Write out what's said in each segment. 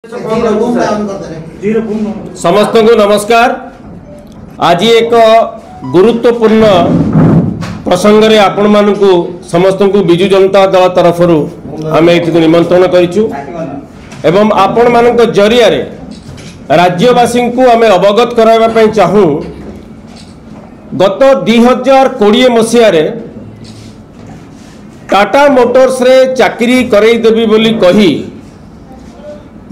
समस्त को नमस्कार। आज एक गुरुत्वपूर्ण प्रसंग रे आपण मानकु समस्त को बिजु जनता दल तरफ आम ये निमंत्रण करिछु एवं आपण मानक जरिया रे राज्यवासी को आम अवगत कराइबा पई चाहूँ। गत 2020 मसीह रे टाटा मोटर्स रे चाकरी करई देबी बोली कही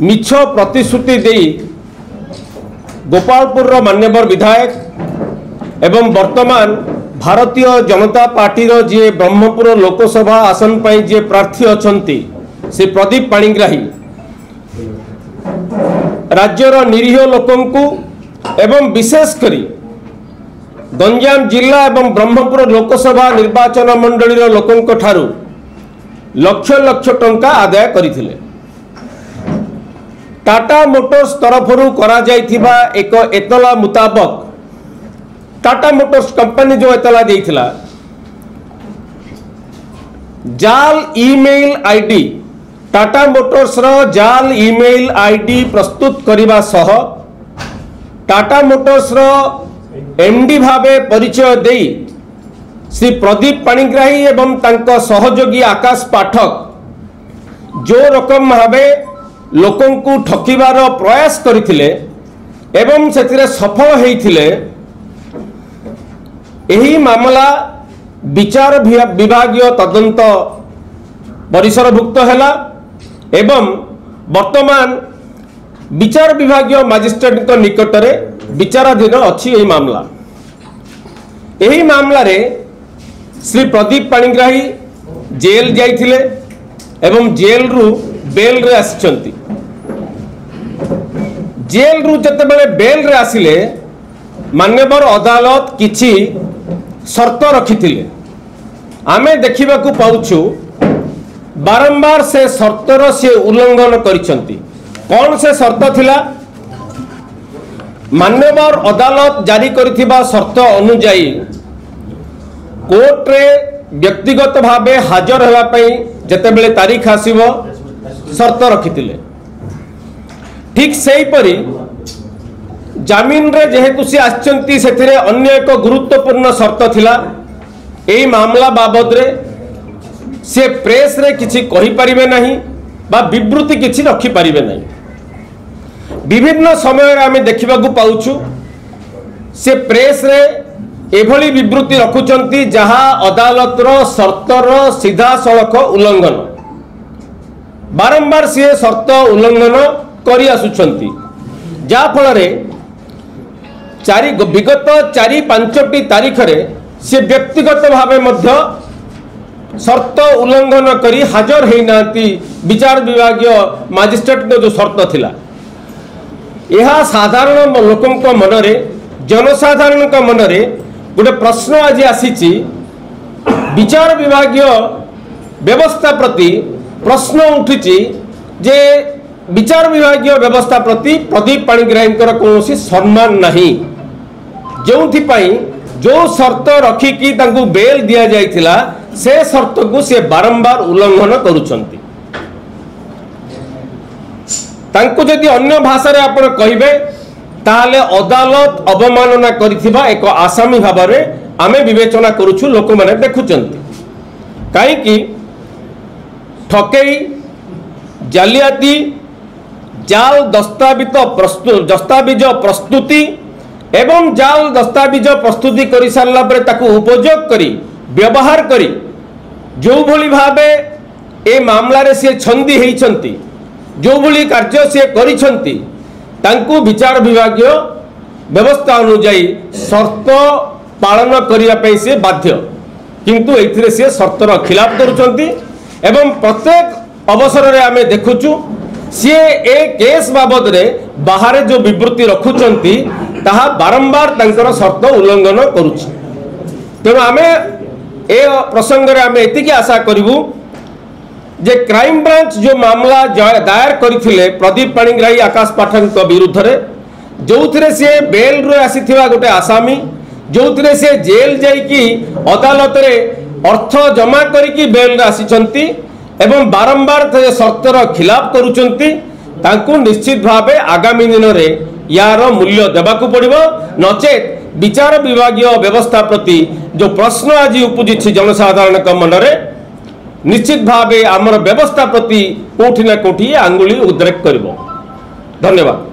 मिछ प्रतिश्रुति दे गोपालपुर मान्यवर विधायक एवं वर्तमान भारतीय जनता पार्टी रो जे ब्रह्मपुर लोकसभा आसन पर जे प्रार्थी अछंती से प्रदीप पाणिग्राही राज्यर निरीह लोकंकु एवं विशेष करी गंजाम जिला एवं ब्रह्मपुर लोकसभा निर्वाचन मंडली रो लोकंक ठारू लक्ष लक्ष टंका आदाय करिथिले। टाटा मोटर्स तरफरू करा जाइथिबा एक एतला मुताबक टाटा मोटर्स कंपनी जो एतला देइथिला जाल ईमेल आईडी टाटा मोटर्स रो जाल ईमेल आईडी प्रस्तुत करिबा सह टाटा मोटर्स रो एमडी भावे परिचय देई श्री प्रदीप पाणिग्राही एवं तांको सहयोगी आकाश पाठक जो रकम भावे लोकं को ठकिबार प्रयास करथिले एवं सेथिरे सफल हेइथिले। एही मामला विचार विभागीय तदंत परिसरभुक्त हैला एवं वर्तमान विचार विभागीय मजिस्ट्रेट निकट रे विचाराधीन अछि। एही मामला रे श्री प्रदीप पाणिग्राही जेल जाइथिले एवं जेल रु बेल रे आसिचंती। जेल रु जते बेले बेल रे आसिले मान्यवर अदालत किछि शर्त रखिथिले आमे देखिबा को पाउछु बारंबार से शर्तर से उल्लंघन करिसंती। कौन से शर्त थिला? मान्यवर अदालत जारी करिथिबा शर्त अनुଯାयी कोर्ट रे व्यक्तिगत भावे हाजर हेबा पई जते बेले तारीख आसीबो शर्त रखिथिले। ठीक सही परी जामीन रे जेहेतु से आछंती सेथिरे अन्य एक गुरुत्वपूर्ण शर्त थिला। एई मामला बाबद रे से प्रेस रे किछि कहि परिबे नहीं बा विवृत्ति किछि रखि परिबे नहीं। विभिन्न समय रे आमे देखिबा को पाउछु से प्रेस रे एभली विवृत्ति रखुचंती जहा अदालत रो शर्तर सीधा सड़क उल्लंघन बारंबार से शर्त उल्लंघन करी आसुचंती जा फल रे विगत 4-5 तारीख रे से व्यक्तिगत भावे मध्य शर्त उल्लंघन करी हाजर है नांती विचार विभागीय मजिस्ट्रेट जो शर्त थिला। यह साधारण लोकंक मनरे जनसाधारण मनरे गोटे प्रश्न आज आसीची विचार विभागीय व्यवस्था प्रति प्रश्न उठिची जे विचार विभागीय व्यवस्था प्रति प्रदीप पाणिग्राही कौन सम्मान नहीं जो शर्त रखिकी तांकु बेल दिया जाइथिला से शर्त को से बारंबार उल्लंघन करुचंती। तांकु जदि अन्य भाषा रे आपण कहिबे ताले अदालत अवमानना करिथिबा एक आसामी भाबरे आमे विवेचना करूछु। लोक माने देखुचंती काई कि ठकेई जालियाती जाल दस्तावेज प्रस्तुति एवं जाल दस्तावेज प्रस्तुति करि सारला परे ताकू उपयोग करी व्यवहार करी जो भली भाबे ए मामला रे से छंदी हेइछंती जो भली कार्य से करिछंती तांकू विचार विभागीय व्यवस्था अनुଯାयी शर्त पालन करिया पई से बाध्य किंतु एथिरे से शर्तर खिलाफ करूछंती एवं प्रत्येक अवसर रे आमे देखुछु सी ए केस बाबद रे बाहर जो विवृत्ति रखुचंती ताहा बारंबार तांकर शर्त उल्लंघन करूछि। तेणु आमे ए प्रसंग रे आमे एतिकी आशा करिवु जे क्राइम ब्रांच जो मामला दायर करथिले प्रदीप पाणिग्राही आकाश पाठक विरुद्ध रे जोथिरे से बेल रे आसीथिबा गोटे आसामी जोथिरे से जेल जाइकी अदालत रे अर्थ जमा करिकी बेल रे आसीचंती एवं बारंबार शर्तर खिलाफ करुचंती तांकु निश्चित भावे आगामी दिन में यार मूल्य देवाकू पड़िबो नचेत विचार विभागीय व्यवस्था प्रति जो प्रश्न आज उपजी जनसाधारण मनरे निश्चित भावे आमर व्यवस्था प्रति कोठी ना कोठी आंगुली उद्रेक करिबो। धन्यवाद।